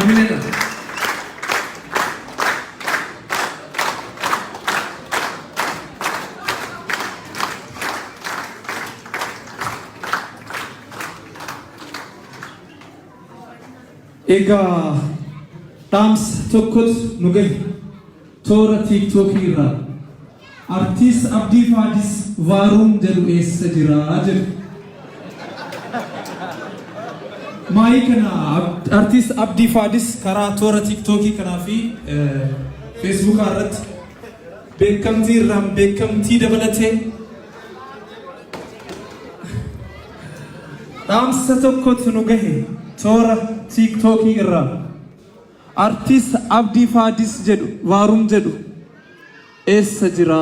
Amina. Ega Tams tokkot nugai Tora TikTok irra Artist Abdi Fadis Varum jedhu eessa jira jedhu Maayikana Artist Abdi Fadis karaa Tora TikTok kanaa fi Facebook irratti beekamtii irraan beekamtii dabalatee Tams tokkot nugai Tora TikTok irra Artist Abdi Fadis jedhu Varum jedhu eessa jira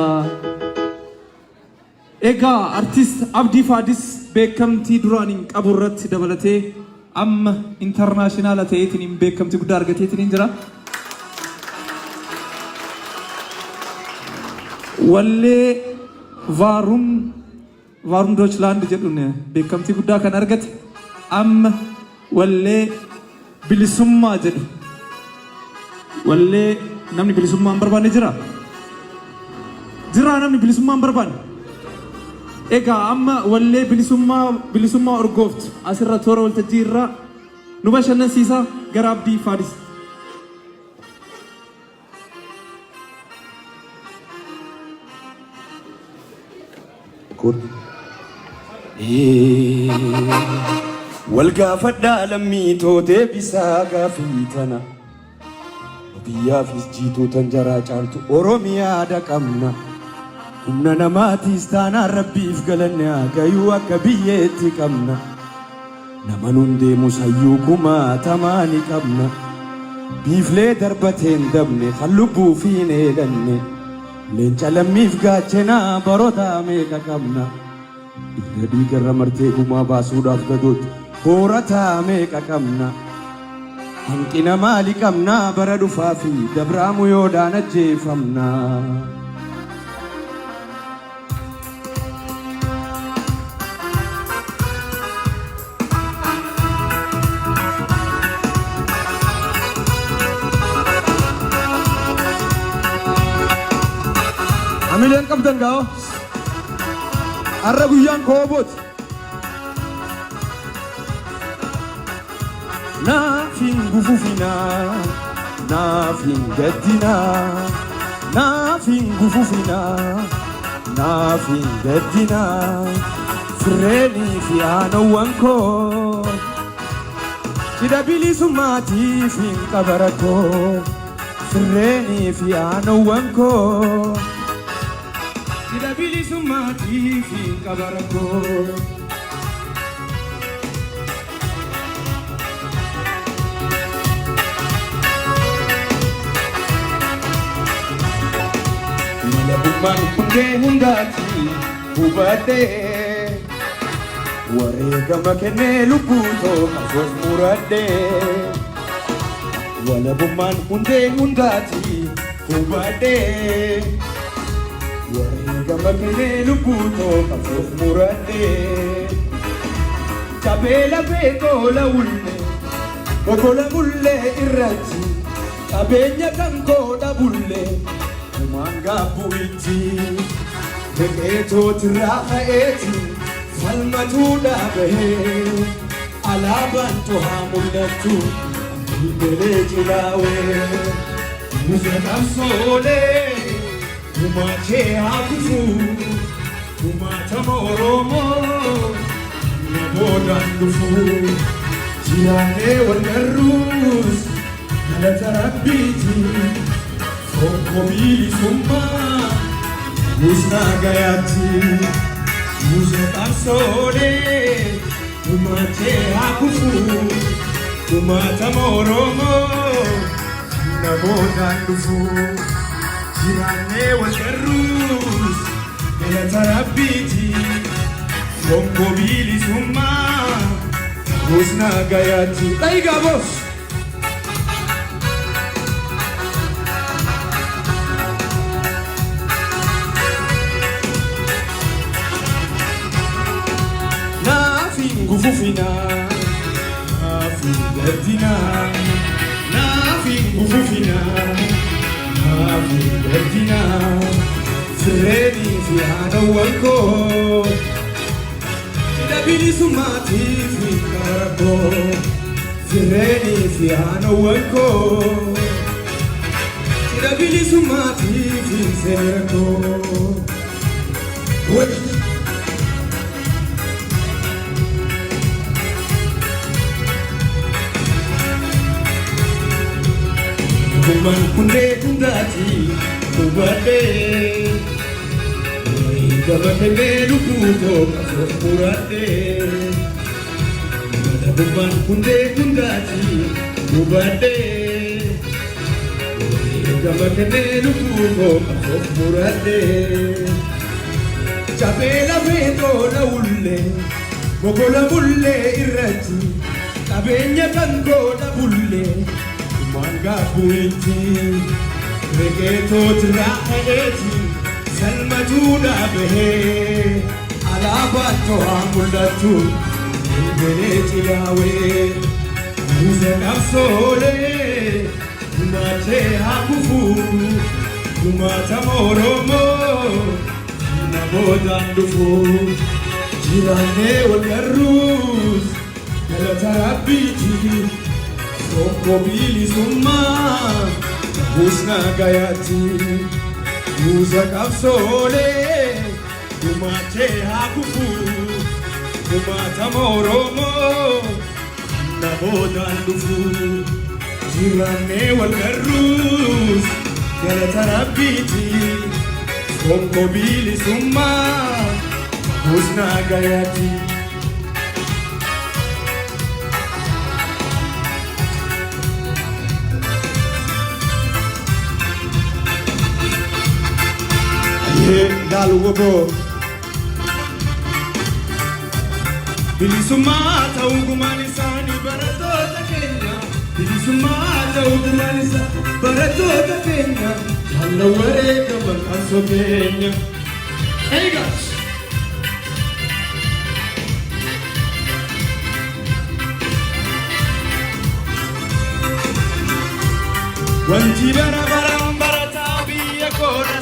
Ega Artist Abdi Fadis beekamtii duraaniin qabu irratti dabalatee amma international ta'eetiin beekamtii guddaa argateetiin jira wallee Varum Deutschland jedhuun beekamtii guddaa kan argate amma wallee bilisummaa jedhu wallee namni bilisummaa hin barbaanne jira namni bilisummaa hin barbaanne egaa amma wallee bilisummaa urgooftu asirra toora waltajjii irraa nu bashannansiisa gara Abdii Fadis والقافدا لمي توتي بساقا فيتنا وبيا في جيتو تنجرا جالتو أوروميا دكمنا humna namaatis taanaan rabbiif galanne gayuu akka biyyeetti qabna nama nun deemus hayyuu kumaatamaa ni qabna biiflee darbateen dabne kan lubbuuf hin eelanne leenca lammiif gaachenaa baroota meeqa qabna dhiira dhiigarra martee gumaa baasuudhaaf gadooti hoorataa meeqa qabna hanqina maali qabnaa bara dhufaa fi dabraamu yoodhaan ajjeefamna Amilian kapten kau, arra guyan kobot. Nothing gufufina, nothing getina, nothing gufufina, nothing getina. Freni fiano wanko, tidak pilih sumati fin kabarako. Freni fiano wanko. Tidak pilih sumati fi kabarako Mala buman punde hundati hubate Warega makene luputo kasos murade Wala buman punde hundati hubate Warega makene luputo kasos murade Kabela beko la ulle Boko la bulle irrati Kabenya kanko da bulle Umanga buiti Beketo tiraha eti Falmatu da behe Alaban toha mullatu Ibele jilawe Muzekam sole Umache hakufu Umata moromo Nabodan dufu Jirane wanerus Nalata rabbiti Foko bili summa Musna gayati Muzekam sole Umache hakufu Umata moromo Nabodan dufu Jirane wanerus Nalata rabbiti Foko bili summa Musna gayati Taiga bos Nothing gufufina Nothing gertina fufina Afi Bedina Sireni Fiana Walko Dabili Sumati Fikarako Sireni Fiana Walko Dabili Sumati Fiserako Kuman kunde kundati kubade Gabate belu kuto kasurate Kuman kunde kundati kubade Gabate belu kuto kasurate Chapela vedo la ulle Mogola bulle irrati Tabenya kango la bulle Manga buiti Regeto traeti Salma juda behe Alabato amulatu Ibene tilawe Uze nafsole Kumate hakufu Kumata moromo Nabodandufu Jirane wakarus Galatarabiti Sokobili summa Husna gayati Musa kapsole Kumate hakufu Kumata moromo Nabodandufu Jirane walgarus Galatarabiti Sokobili summa Husna gayati Dalugo Bilisumata ugumanisani baratota Kenya Bilisumata ugumanisa baratota Kenya Halla wareka bakaso Kenya Hey guys Wanti bara bara baratabi yakora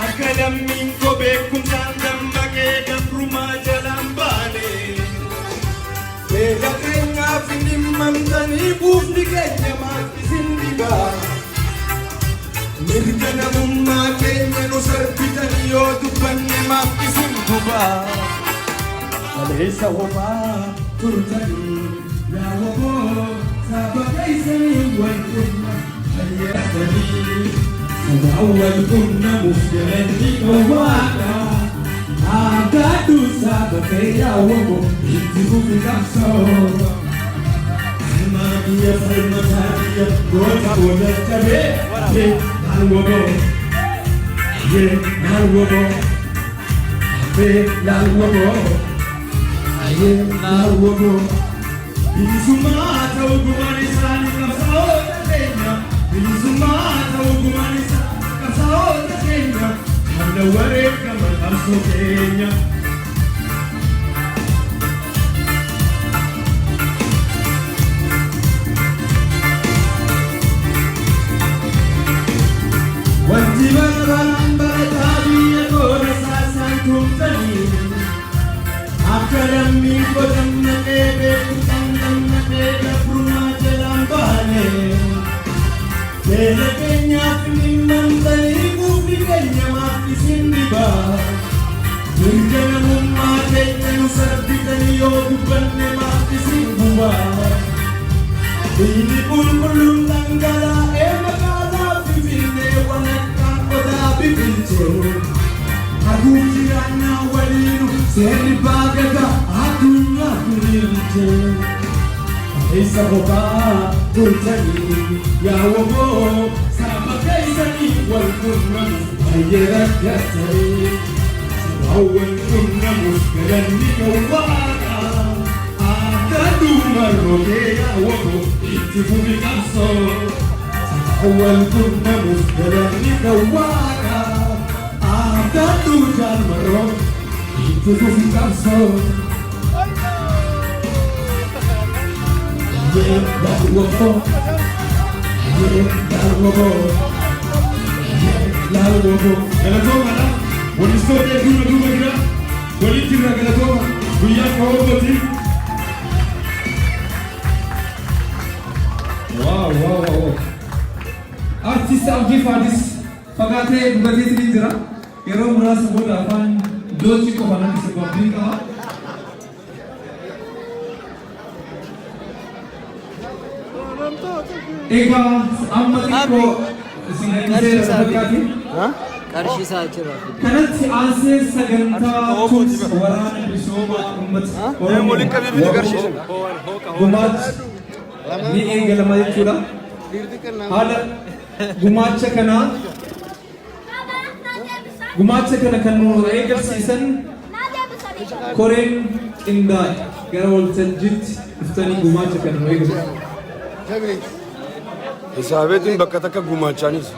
Akadammin ko beekum sandam magee gabruma jalan baane Beeka keenyaaf himmamtanii buufni keenya maaffisin dhibaa Mirga namummaa keenya nu sarbitanii yoo dubbanne maaffisin gubaa Kaleessa homaa turtanii yaa hoboo saba keessanii wal qunna hayyaatanii Awal kunna muftirani kawaka Agadu sabake ya wamo Intifu fikakso Almaniya falmataniya Gota wada tabe Ye nalwabo Ye nalwabo Abe nalwabo Ye nalwabo Bilisumata ugumanisani kapsaota Kenya Bilisumata ugumanisani Kapsaota Kenya Handa wareka makamso Kenya Wanti barabaran baratabi Yakora sasan tumtani Akadami kodam na tebe Kutandam na tebe Pruma jalan bane Kele Kenya pinimantani Kufi Kenya mafisin diba Nurjana mumma Kenya nusarbitani Yodubanne mafisin buwa Ini bulbulun tanggala Makala fifilne Wanakka koda bifilche Agujirana walinu Seri bagada Adunya kulilche Esa hoba Tultani Yawobo Sama kaisani Wal kunnam Ayyerat yasari Awal kunnamus Kadani kawaka Akadu marroke Yawobo Intifu bikamso Awal kunnamus Kadani kawaka Akadu jarmaro Intifu bikamso Wow, wow, wow. Artist Abdi Fadis Fagate Bugatti Sindra Yeroo muraasa booda afaan doochi qofa namni sababii qaba. Egaa amma xiqqoo isin agarsiisa fakkaati. Qarshiisaa jira. Kanatti aansee sagantaa waraana bilisummaa uummata Oromoo gumaacha ni eegalama jechuudha. Haala gumaacha kanaa kan nu eegalsiisan koreen qindaa'e gara waltajjiitti dhuftanii gumaacha kana nu eegalsiisan. Isaabeetiin bakka takka gumaachaanis.